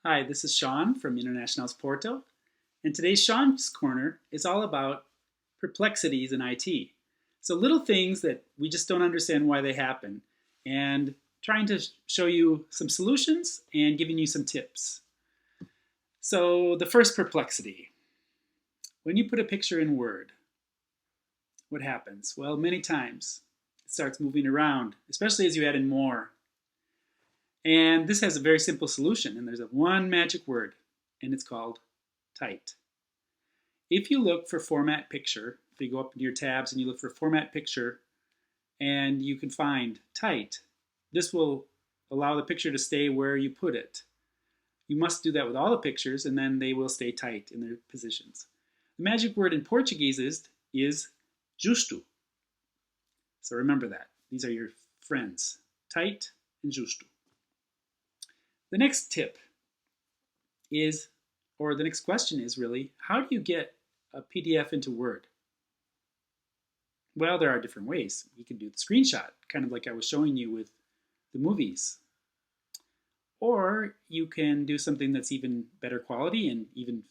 Hi, this is Shawn from Internationals Porto, and today's Shawn's Corner is all about perplexities in IT. So little things that we just don't understand why they happen, and trying to show you some solutions and giving you some tips. So the first perplexity, when you put a picture in Word, what happens? Well, many times it starts moving around, especially as you add in more. And this has a very simple solution, and there's a one magic word, and it's called tight. If you look for format picture, if you go up into your tabs and you look for format picture, and you can find tight, this will allow the picture to stay where you put it. You must do that with all the pictures, and then they will stay tight in their positions. The magic word in Portuguese is justo. So remember that. These are your friends, tight and justo. The next tip is, or the next question is really, how do you get a PDF into Word? Well, there are different ways. You can do the screenshot, kind of like I was showing you with the movies. Or you can do something that's even better quality and even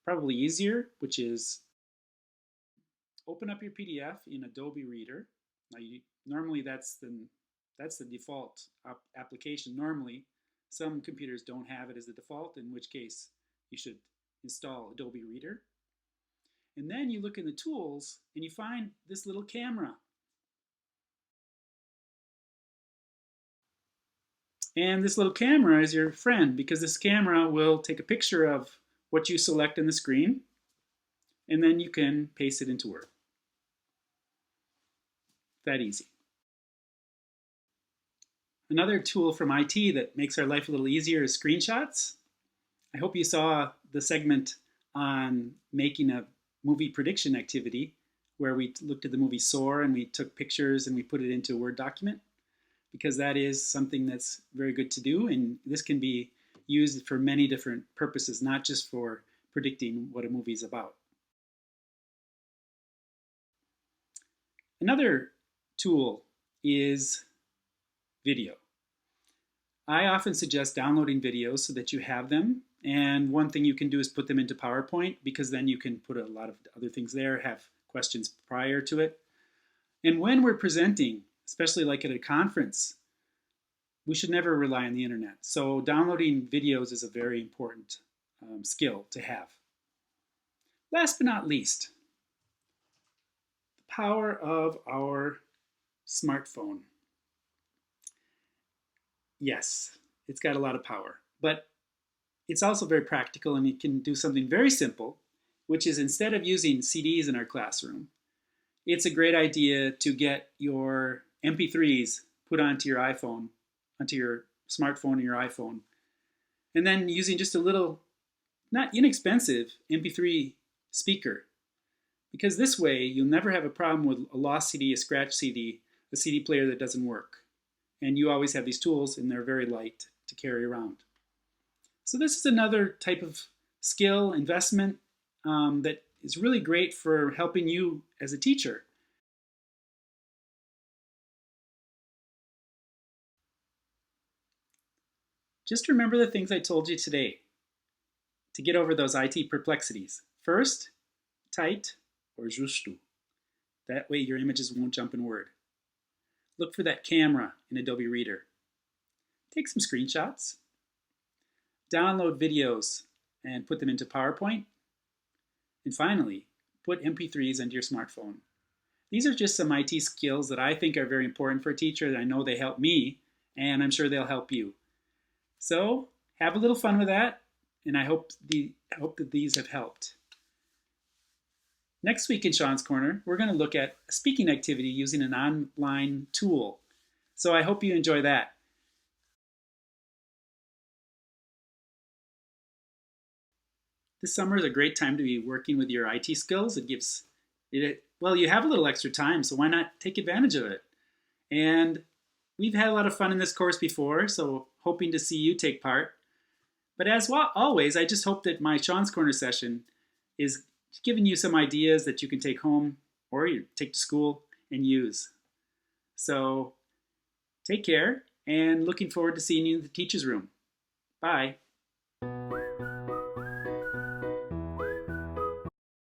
probably easier, which is open up your PDF in Adobe Reader. Now, normally that's the default application normally. Some computers don't have it as the default, in which case you should install Adobe Reader. And then you look in the tools and you find this little camera. And this little camera is your friend because this camera will take a picture of what you select on the screen, and then you can paste it into Word. That easy. Another tool from IT that makes our life a little easier is screenshots. I hope you saw the segment on making a movie prediction activity where we looked at the movie Soar and we took pictures and we put it into a Word document, because that is something that's very good to do, and this can be used for many different purposes, not just for predicting what a movie is about. Another tool is video. I often suggest downloading videos so that you have them, and one thing you can do is put them into PowerPoint, because then you can put a lot of other things there, have questions prior to it. And when we're presenting, especially like at a conference, we should never rely on the internet. So downloading videos is a very important skill to have. Last but not least, the power of our smartphone. Yes, it's got a lot of power, but it's also very practical, and it can do something very simple, which is instead of using CDs in our classroom, it's a great idea to get your MP3s put onto your iPhone, onto your smartphone or your iPhone, and then using just a little, not inexpensive MP3 speaker. Because this way, you'll never have a problem with a lost CD, a scratch CD, a CD player that doesn't work. And you always have these tools, and they're very light to carry around. So this is another type of skill investment that is really great for helping you as a teacher. Just remember the things I told you today to get over those IT perplexities. First, tight or justo. That way your images won't jump in Word. Look for that camera in Adobe Reader. Take some screenshots. Download videos and put them into PowerPoint. And finally, put MP3s into your smartphone. These are just some IT skills that I think are very important for a teacher, that I know they help me, and I'm sure they'll help you. So have a little fun with that, and I hope that these have helped. Next week in Shawn's Corner, we're going to look at a speaking activity using an online tool. So I hope you enjoy that. This summer is a great time to be working with your IT skills. Well, you have a little extra time, so why not take advantage of it? And we've had a lot of fun in this course before, so hoping to see you take part. But as always, I just hope that my Shawn's Corner session is giving you some ideas that you can take home or you take to school and use. So take care, and looking forward to seeing you in the teacher's room. Bye.